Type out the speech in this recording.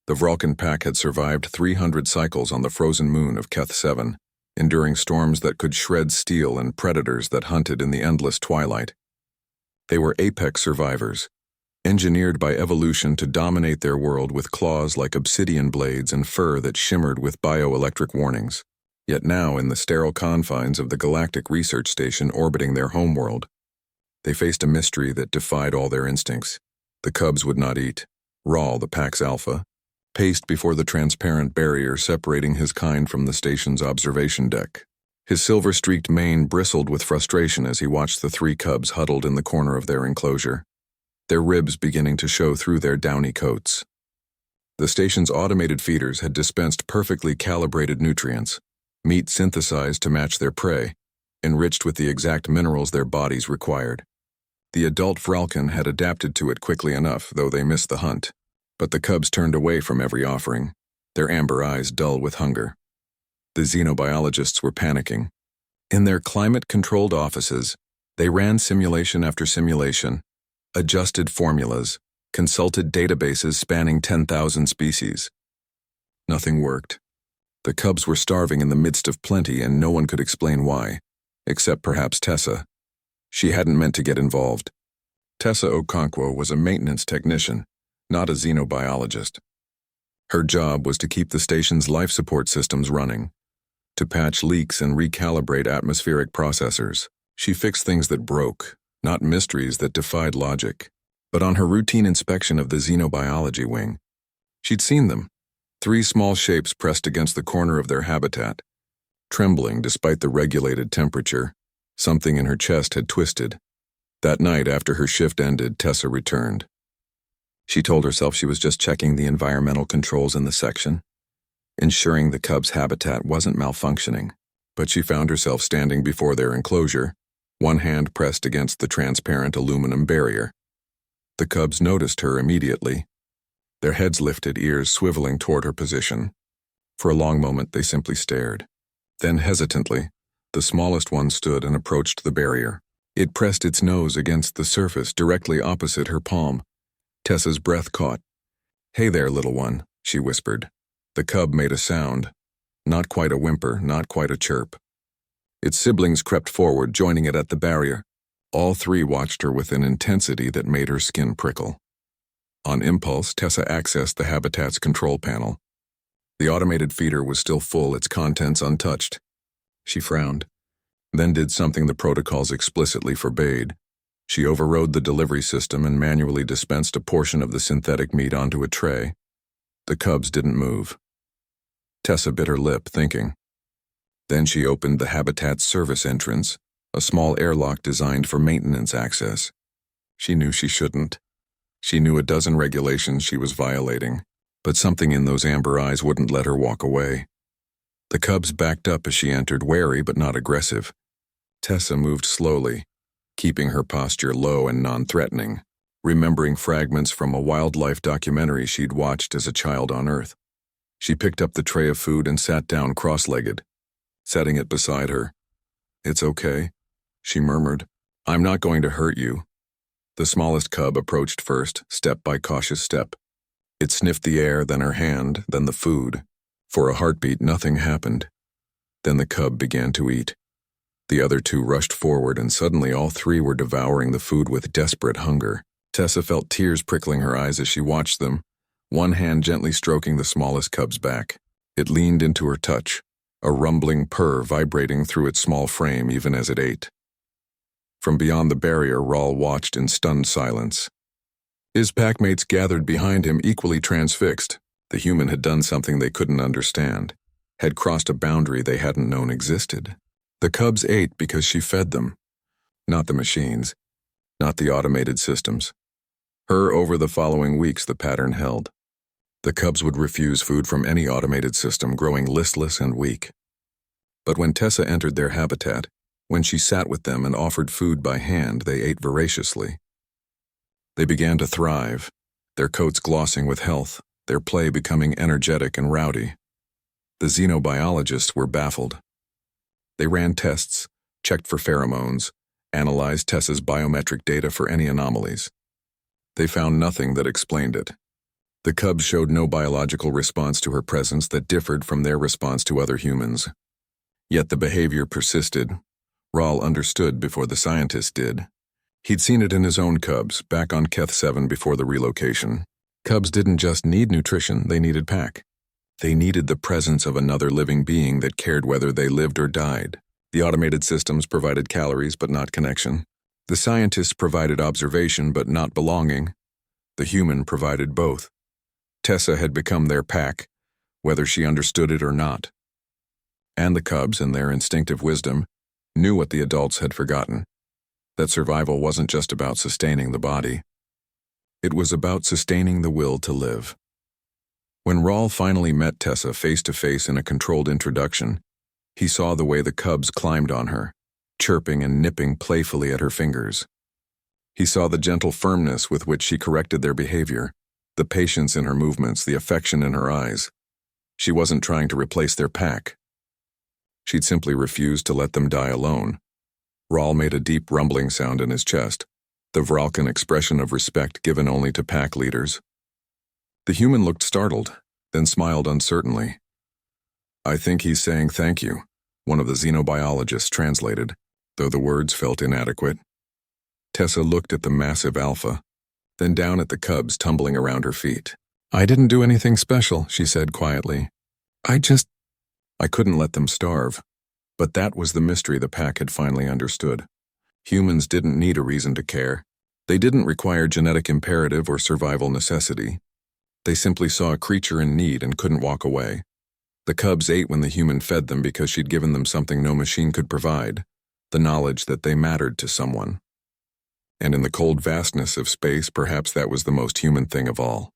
The Vulcan pack had survived 300 cycles on the frozen moon of Keth 7, enduring storms that could shred steel and predators that hunted in the endless twilight. They were apex survivors, engineered by evolution to dominate their world with claws like obsidian blades and fur that shimmered with bioelectric warnings. Yet now, in the sterile confines of the galactic research station orbiting their homeworld, they faced a mystery that defied all their instincts. The cubs would not eat. Rawl, the pack's alpha, paced before the transparent barrier separating his kind from the station's observation deck. His silver-streaked mane bristled with frustration as he watched the three cubs huddled in the corner of their enclosure, their ribs beginning to show through their downy coats. The station's automated feeders had dispensed perfectly calibrated nutrients, meat synthesized to match their prey, enriched with the exact minerals their bodies required. The adult Vulcan had adapted to it quickly enough, though they missed the hunt. But the cubs turned away from every offering, their amber eyes dull with hunger. The xenobiologists were panicking. In their climate-controlled offices, they ran simulation after simulation, adjusted formulas, consulted databases spanning 10,000 species. Nothing worked. The cubs were starving in the midst of plenty, and no one could explain why, except perhaps Tessa. She hadn't meant to get involved. Tessa Okonkwo was a maintenance technician, not a xenobiologist. Her job was to keep the station's life support systems running, to patch leaks and recalibrate atmospheric processors. She fixed things that broke, not mysteries that defied logic. But on her routine inspection of the xenobiology wing, she'd seen them, three small shapes pressed against the corner of their habitat. Trembling despite the regulated temperature, something in her chest had twisted. That night after her shift ended, Tessa returned. She told herself she was just checking the environmental controls in the section, ensuring the cubs' habitat wasn't malfunctioning. But she found herself standing before their enclosure, one hand pressed against the transparent aluminum barrier. The cubs noticed her immediately, their heads lifted, ears swiveling toward her position. For a long moment they simply stared. Then hesitantly, the smallest one stood and approached the barrier. It pressed its nose against the surface directly opposite her palm. Tessa's breath caught. "Hey there, little one," she whispered. The cub made a sound. Not quite a whimper, not quite a chirp. Its siblings crept forward, joining it at the barrier. All three watched her with an intensity that made her skin prickle. On impulse, Tessa accessed the habitat's control panel. The automated feeder was still full, its contents untouched. She frowned, then did something the protocols explicitly forbade. She overrode the delivery system and manually dispensed a portion of the synthetic meat onto a tray. The cubs didn't move. Tessa bit her lip, thinking. Then she opened the habitat's service entrance, a small airlock designed for maintenance access. She knew she shouldn't. She knew a dozen regulations she was violating, but something in those amber eyes wouldn't let her walk away. The cubs backed up as she entered, wary but not aggressive. Tessa moved slowly, keeping her posture low and non-threatening, remembering fragments from a wildlife documentary she'd watched as a child on Earth. She picked up the tray of food and sat down cross-legged, setting it beside her. "It's okay," she murmured. "I'm not going to hurt you." The smallest cub approached first, step by cautious step. It sniffed the air, then her hand, then the food. For a heartbeat, nothing happened. Then the cub began to eat. The other two rushed forward, and suddenly all three were devouring the food with desperate hunger. Tessa felt tears prickling her eyes as she watched them, one hand gently stroking the smallest cub's back. It leaned into her touch, a rumbling purr vibrating through its small frame even as it ate. From beyond the barrier, Rawl watched in stunned silence. His packmates gathered behind him, equally transfixed. The human had done something they couldn't understand, had crossed a boundary they hadn't known existed. The cubs ate because she fed them, not the machines, not the automated systems. Over the following weeks, the pattern held. The cubs would refuse food from any automated system, growing listless and weak. But when Tessa entered their habitat, when she sat with them and offered food by hand, they ate voraciously. They began to thrive, their coats glossing with health, their play becoming energetic and rowdy. The xenobiologists were baffled. They ran tests, checked for pheromones, analyzed Tessa's biometric data for any anomalies. They found nothing that explained it. The cubs showed no biological response to her presence that differed from their response to other humans. Yet the behavior persisted. Rahl understood before the scientist did. He'd seen it in his own cubs, back on Keth 7 before the relocation. Cubs didn't just need nutrition, they needed pack. They needed the presence of another living being that cared whether they lived or died. The automated systems provided calories but not connection. The scientists provided observation but not belonging. The human provided both. Tessa had become their pack, whether she understood it or not. And the cubs, in their instinctive wisdom, knew what the adults had forgotten, that survival wasn't just about sustaining the body. It was about sustaining the will to live. When Rahl finally met Tessa face to face in a controlled introduction, he saw the way the cubs climbed on her, chirping and nipping playfully at her fingers. He saw the gentle firmness with which she corrected their behavior, the patience in her movements, the affection in her eyes. She wasn't trying to replace their pack. She'd simply refused to let them die alone. Rahl made a deep rumbling sound in his chest, the Vralken expression of respect given only to pack leaders. The human looked startled, then smiled uncertainly. "I think he's saying thank you," one of the xenobiologists translated, though the words felt inadequate. Tessa looked at the massive alpha, then down at the cubs tumbling around her feet. "I didn't do anything special," she said quietly. I couldn't let them starve." But that was the mystery the pack had finally understood. Humans didn't need a reason to care. They didn't require genetic imperative or survival necessity. They simply saw a creature in need and couldn't walk away. The cubs ate when the human fed them because she'd given them something no machine could provide, the knowledge that they mattered to someone. And in the cold vastness of space, perhaps that was the most human thing of all.